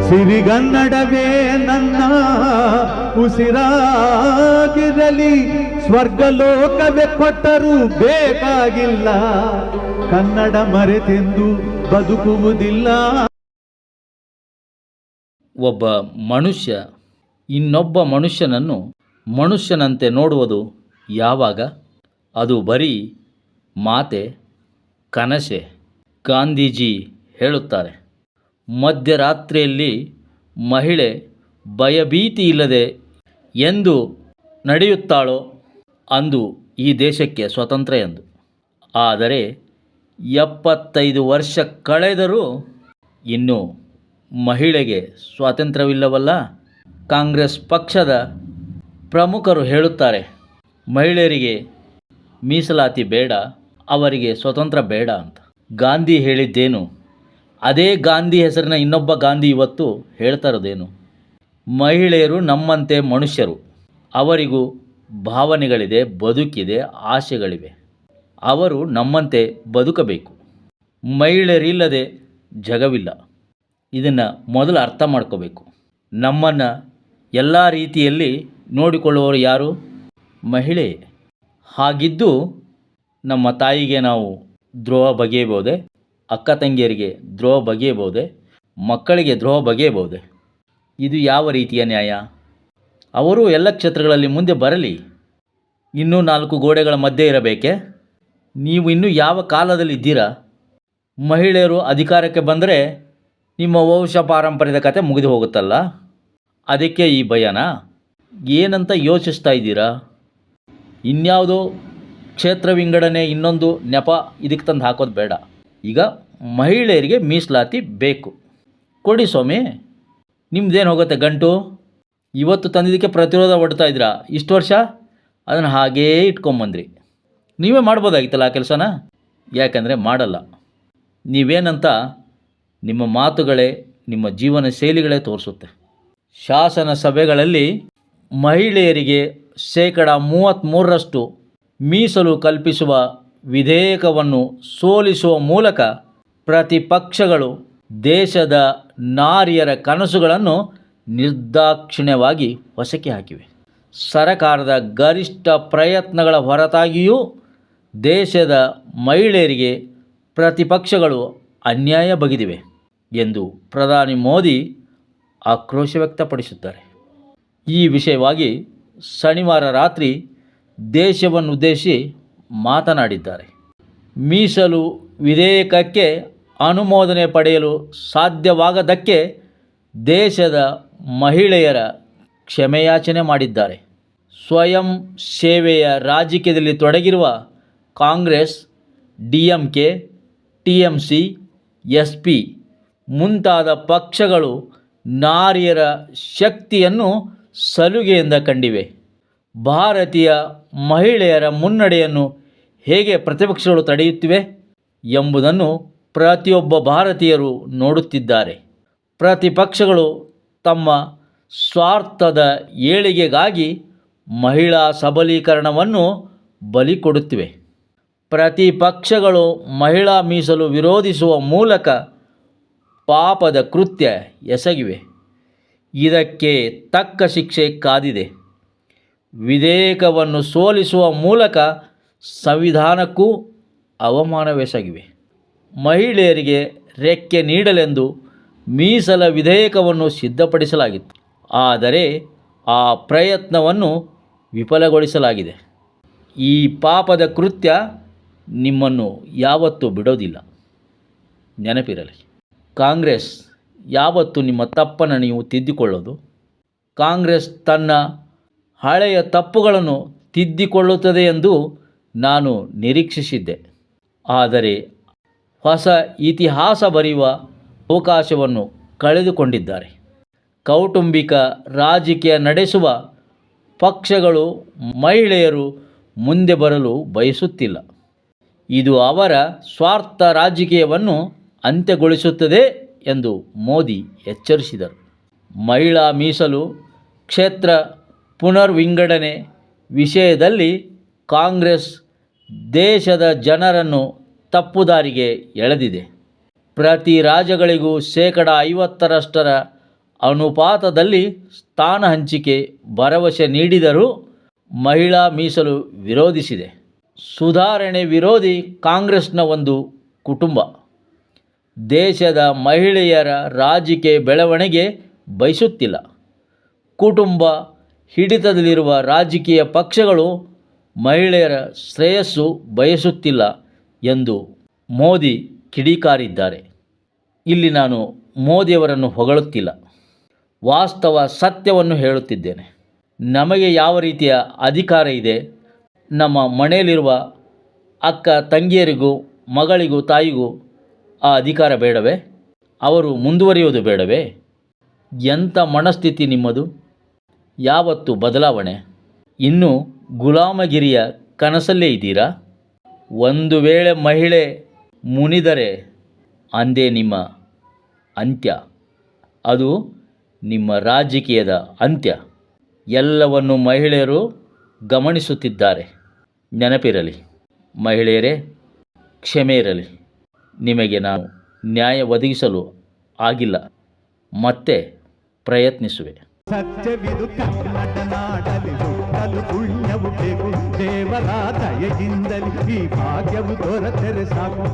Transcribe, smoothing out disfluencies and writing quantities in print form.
ಸಿರಿಗನ್ನಡವೇ ನನ್ನ ಉಸಿರಾಗಿರಲಿ, ಸ್ವರ್ಗಲೋಕವೇ ಕೊಟ್ಟರೂ ಬೇಕಾಗಿಲ್ಲ, ಕನ್ನಡ ಮರೆತೆಂದು ಬದುಕುವುದಿಲ್ಲ. ಒಬ್ಬ ಮನುಷ್ಯ ಇನ್ನೊಬ್ಬ ಮನುಷ್ಯನನ್ನು ಮನುಷ್ಯನಂತೆ ನೋಡುವುದು ಯಾವಾಗ? ಅದು ಬರೀ ಮಾತೆ, ಕನಸೆ? ಗಾಂಧೀಜಿ ಹೇಳುತ್ತಾರೆ, ಮಧ್ಯರಾತ್ರಿಯಲ್ಲಿ ಮಹಿಳೆ ಭಯಭೀತಿ ಇಲ್ಲದೆ ಎಂದು ನಡೆಯುತ್ತಾಳೋ ಅಂದು ಈ ದೇಶಕ್ಕೆ ಸ್ವತಂತ್ರ ಎಂದು. ಆದರೆ 75 ವರ್ಷ ಕಳೆದರೂ ಇನ್ನೂ ಮಹಿಳೆಗೆ ಸ್ವಾತಂತ್ರ್ಯವಿಲ್ಲವಲ್ಲ. ಕಾಂಗ್ರೆಸ್ ಪಕ್ಷದ ಪ್ರಮುಖರು ಹೇಳುತ್ತಾರೆ, ಮಹಿಳೆಯರಿಗೆ ಮೀಸಲಾತಿ ಬೇಡ, ಅವರಿಗೆ ಸ್ವತಂತ್ರ ಬೇಡ ಅಂತ. ಗಾಂಧಿ ಹೇಳಿದ್ದೇನು? ಅದೇ ಗಾಂಧಿ ಹೆಸರಿನ ಇನ್ನೊಬ್ಬ ಗಾಂಧಿ ಇವತ್ತು ಹೇಳ್ತಾ ಇರೋದೇನು? ಮಹಿಳೆಯರು ನಮ್ಮಂತೆ ಮನುಷ್ಯರು, ಅವರಿಗೂ ಭಾವನೆಗಳಿದೆ, ಬದುಕಿದೆ, ಆಸೆಗಳಿವೆ. ಅವರು ನಮ್ಮಂತೆ ಬದುಕಬೇಕು. ಮಹಿಳೆಯರಿಲ್ಲದೆ ಜಗವಿಲ್ಲ. ಇದನ್ನು ಮೊದಲು ಅರ್ಥ ಮಾಡ್ಕೋಬೇಕು. ನಮ್ಮನ್ನು ಎಲ್ಲ ರೀತಿಯಲ್ಲಿ ನೋಡಿಕೊಳ್ಳುವವರು ಯಾರು? ಮಹಿಳೆಯೇ. ಹಾಗಿದ್ದು ನಮ್ಮ ತಾಯಿಗೆ ನಾವು ದ್ರೋಹ ಬಗೆಯಬಹುದೇ? ಅಕ್ಕ ತಂಗಿಯರಿಗೆ ದ್ರೋಹ ಬಗೆಯಬಹುದೇ? ಮಕ್ಕಳಿಗೆ ದ್ರೋಹ ಬಗೆಯಬಹುದೇ? ಇದು ಯಾವ ರೀತಿಯ ನ್ಯಾಯ? ಅವರು ಎಲ್ಲ ಕ್ಷೇತ್ರಗಳಲ್ಲಿ ಮುಂದೆ ಬರಲಿ, ಇನ್ನೂ 4 ಗೋಡೆಗಳ ಮಧ್ಯೆ ಇರಬೇಕೆ? ನೀವು ಇನ್ನೂ ಯಾವ ಕಾಲದಲ್ಲಿ ಇದ್ದೀರಾ? ಮಹಿಳೆಯರು ಅಧಿಕಾರಕ್ಕೆ ಬಂದರೆ ನಿಮ್ಮ ವಂಶ ಪಾರಂಪರ್ಯದ ಕತೆ ಮುಗಿದು ಹೋಗುತ್ತಲ್ಲ, ಅದಕ್ಕೆ ಈ ಭಯನಾ? ಏನಂತ ಯೋಚಿಸ್ತಾ ಇದ್ದೀರಾ? ಇನ್ಯಾವುದೋ ಕ್ಷೇತ್ರ ವಿಂಗಡಣೆ ಇನ್ನೊಂದು ನೆಪ ಇದಕ್ಕೆ ತಂದು ಹಾಕೋದು ಬೇಡ. ಈಗ ಮಹಿಳೆಯರಿಗೆ ಮೀಸಲಾತಿ ಬೇಕು, ಕೊಡಿ ಸ್ವಾಮಿ. ನಿಮ್ಮದೇನು ಹೋಗುತ್ತೆ ಗಂಟು? ಇವತ್ತು ತಂದಿದ್ದಕ್ಕೆ ಪ್ರತಿರೋಧ ಒಡ್ತಾ ಇದ್ದೀರಾ, ಇಷ್ಟು ವರ್ಷ ಅದನ್ನು ಹಾಗೇ ಇಟ್ಕೊಂಬಂದ್ರಿ. ನೀವೇ ಮಾಡ್ಬೋದಾಗಿತ್ತಲ್ಲ ಆ ಕೆಲಸನ. ಯಾಕಂದರೆ ಮಾಡಲ್ಲ. ನೀವೇನಂತ ನಿಮ್ಮ ಮಾತುಗಳೇ, ನಿಮ್ಮ ಜೀವನ ಶೈಲಿಗಳೇ ತೋರಿಸುತ್ತೆ. ಶಾಸನ ಸಭೆಗಳಲ್ಲಿ ಮಹಿಳೆಯರಿಗೆ 33% ಮೀಸಲು ಕಲ್ಪಿಸುವ ವಿಧೇಯಕವನ್ನು ಸೋಲಿಸುವ ಮೂಲಕ ಪ್ರತಿಪಕ್ಷಗಳು ದೇಶದ ನಾರಿಯರ ಕನಸುಗಳನ್ನು ನಿರ್ದಾಕ್ಷಿಣ್ಯವಾಗಿ ಹೊಸಕಿ ಹಾಕಿವೆ. ಸರಕಾರದ ಗರಿಷ್ಠ ಪ್ರಯತ್ನಗಳ ಹೊರತಾಗಿಯೂ ದೇಶದ ಮಹಿಳೆಯರಿಗೆ ಪ್ರತಿಪಕ್ಷಗಳು ಅನ್ಯಾಯ ಬಗೆದಿವೆ ಎಂದು ಪ್ರಧಾನಿ ಮೋದಿ ಆಕ್ರೋಶ ವ್ಯಕ್ತಪಡಿಸುತ್ತಾರೆ. ಈ ವಿಷಯವಾಗಿ ಶನಿವಾರ ರಾತ್ರಿ ದೇಶವನ್ನುದ್ದೇಶಿಸಿ ಮಾತನಾಡಿದ್ದಾರೆ. ಮೀಸಲು ವಿಧೇಯಕಕ್ಕೆ ಅನುಮೋದನೆ ಪಡೆಯಲು ಸಾಧ್ಯವಾಗದಕ್ಕೆ ದೇಶದ ಮಹಿಳೆಯರ ಕ್ಷಮೆಯಾಚನೆ ಮಾಡಿದ್ದಾರೆ. ಸ್ವಯಂ ಸೇವೆಯ ರಾಜಕೀಯದಲ್ಲಿ ತೊಡಗಿರುವ ಕಾಂಗ್ರೆಸ್, DMK, TMC, SP ಮುಂತಾದ ಪಕ್ಷಗಳು ನಾರಿಯರ ಶಕ್ತಿಯನ್ನು ಸಲುಗೆಯಿಂದ ಕಂಡಿವೆ. ಭಾರತೀಯ ಮಹಿಳೆಯರ ಮುನ್ನಡೆಯನ್ನು ಹೇಗೆ ಪ್ರತಿಪಕ್ಷಗಳು ತಡೆಯುತ್ತಿವೆ ಎಂಬುದನ್ನು ಪ್ರತಿಯೊಬ್ಬ ಭಾರತೀಯರು ನೋಡುತ್ತಿದ್ದಾರೆ. ಪ್ರತಿಪಕ್ಷಗಳು ತಮ್ಮ ಸ್ವಾರ್ಥದ ಏಳಿಗೆಗಾಗಿ ಮಹಿಳಾ ಸಬಲೀಕರಣವನ್ನು ಬಲಿ ಕೊಡುತ್ತಿವೆ. ಪ್ರತಿಪಕ್ಷಗಳು ಮಹಿಳಾ ಮೀಸಲು ವಿರೋಧಿಸುವ ಮೂಲಕ ಪಾಪದ ಕೃತ್ಯ ಎಸಗಿವೆ. ಇದಕ್ಕೆ ತಕ್ಕ ಶಿಕ್ಷೆ ಕಾದಿದೆ. ವಿಧೇಯಕವನ್ನು ಸೋಲಿಸುವ ಮೂಲಕ ಸಂವಿಧಾನಕ್ಕೂ ಅವಮಾನವೆಸಗಿವೆ. ಮಹಿಳೆಯರಿಗೆ ರೆಕ್ಕೆ ನೀಡಲೆಂದು ಮೀಸಲ ವಿಧೇಯಕವನ್ನು ಸಿದ್ಧಪಡಿಸಲಾಗಿತ್ತು. ಆದರೆ ಆ ಪ್ರಯತ್ನವನ್ನು ವಿಫಲಗೊಳಿಸಲಾಗಿದೆ. ಈ ಪಾಪದ ಕೃತ್ಯ ನಿಮ್ಮನ್ನು ಯಾವತ್ತೂ ಬಿಡೋದಿಲ್ಲ. ನೆನಪಿರಲಿ, ಕಾಂಗ್ರೆಸ್ ಯಾವತ್ತೂ ನಿಮ್ಮ ತಪ್ಪನ್ನು ನೀವು ತಿದ್ದಿಕೊಳ್ಳೋದು. ಕಾಂಗ್ರೆಸ್ ತನ್ನ ಹಳೆಯ ತಪ್ಪುಗಳನ್ನು ತಿದ್ದಿಕೊಳ್ಳುತ್ತದೆ ಎಂದು ನಾನು ನಿರೀಕ್ಷಿಸಿದ್ದೆ. ಆದರೆ ಹೊಸ ಇತಿಹಾಸ ಬರೆಯುವ ಅವಕಾಶವನ್ನು ಕಳೆದುಕೊಂಡಿದ್ದಾರೆ. ಕೌಟುಂಬಿಕ ರಾಜಕೀಯ ನಡೆಸುವ ಪಕ್ಷಗಳು ಮಹಿಳೆಯರು ಮುಂದೆ ಬರಲು ಬಯಸುತ್ತಿಲ್ಲ. ಇದು ಅವರ ಸ್ವಾರ್ಥ ರಾಜಕೀಯವನ್ನು ಅಂತ್ಯಗೊಳಿಸುತ್ತದೆ ಎಂದು ಮೋದಿ ಎಚ್ಚರಿಸಿದರು. ಮಹಿಳಾ ಮೀಸಲು ಕ್ಷೇತ್ರ ಪುನರ್ವಿಂಗಡಣೆ ವಿಷಯದಲ್ಲಿ ಕಾಂಗ್ರೆಸ್ ದೇಶದ ಜನರನ್ನು ತಪ್ಪುದಾರಿಗೆ ಎಳೆದಿದೆ. ಪ್ರತಿ ರಾಜ್ಯಗಳಿಗೂ 50% ಅನುಪಾತದಲ್ಲಿ ಸ್ಥಾನ ಹಂಚಿಕೆ ಭರವಸೆ ನೀಡಿದರೂ ಮಹಿಳಾ ಮೀಸಲು ವಿರೋಧಿಸಿದೆ. ಸುಧಾರಣೆ ವಿರೋಧಿ ಕಾಂಗ್ರೆಸ್ನ ಒಂದು ಕುಟುಂಬ ದೇಶದ ಮಹಿಳೆಯರ ರಾಜಕೀಯ ಬೆಳವಣಿಗೆ ಬಯಸುತ್ತಿಲ್ಲ. ಕುಟುಂಬ ಹಿಡಿತದಲ್ಲಿರುವ ರಾಜಕೀಯ ಪಕ್ಷಗಳು ಮಹಿಳೆಯರ ಶ್ರೇಯಸ್ಸು ಬಯಸುತ್ತಿಲ್ಲ ಎಂದು ಮೋದಿ ಕಿಡಿಕಾರಿದ್ದಾರೆ. ಇಲ್ಲಿ ನಾನು ಮೋದಿಯವರನ್ನು ಹೊಗಳುತ್ತಿಲ್ಲ, ವಾಸ್ತವ ಸತ್ಯವನ್ನು ಹೇಳುತ್ತಿದ್ದೇನೆ. ನಮಗೆ ಯಾವ ರೀತಿಯ ಅಧಿಕಾರ ಇದೆ? ನಮ್ಮ ಮನೆಯಲ್ಲಿರುವ ಅಕ್ಕ ತಂಗಿಯರಿಗೂ ಮಗಳಿಗೂ ತಾಯಿಗೂ ಆ ಅಧಿಕಾರ ಬೇಡವೇ? ಅವರು ಮುಂದುವರಿಯುವುದು ಬೇಡವೇ? ಎಂಥ ಮನಸ್ಥಿತಿ ನಿಮ್ಮದು? ಯಾವತ್ತು ಬದಲಾವಣೆ? ಇನ್ನೂ ಗುಲಾಮಗಿರಿಯ ಕನಸಲ್ಲೇ ಇದ್ದೀರಾ? ಒಂದು ವೇಳೆ ಮಹಿಳೆ ಮುನಿದರೆ ಅಂದೇ ನಿಮ್ಮ ಅಂತ್ಯ. ಅದು ನಿಮ್ಮ ರಾಜಕೀಯದ ಅಂತ್ಯ. ಎಲ್ಲವನ್ನು ಮಹಿಳೆಯರು ಗಮನಿಸುತ್ತಿದ್ದಾರೆ. ನೆನಪಿರಲಿ ಮಹಿಳೆಯರೇ, ಕ್ಷಮೆ ಇರಲಿ. ನಿಮಗೆ ನಾನು ನ್ಯಾಯ ಒದಗಿಸಲು ಆಗಿಲ್ಲ, ಮತ್ತೆ ಪ್ರಯತ್ನಿಸುವೆ. ಸತ್ಯವಿದು ಕನ್ನಡ ನಾಡಲಿ ಹುಟ್ಟಲು ಪುಣ್ಯವು ಬೇಕು. ದೇವರ ದಯೆಯಿಂದಲೇ ಈ ಭಾಗ್ಯವು ದೊರೆತರೆ ಸಾಕು.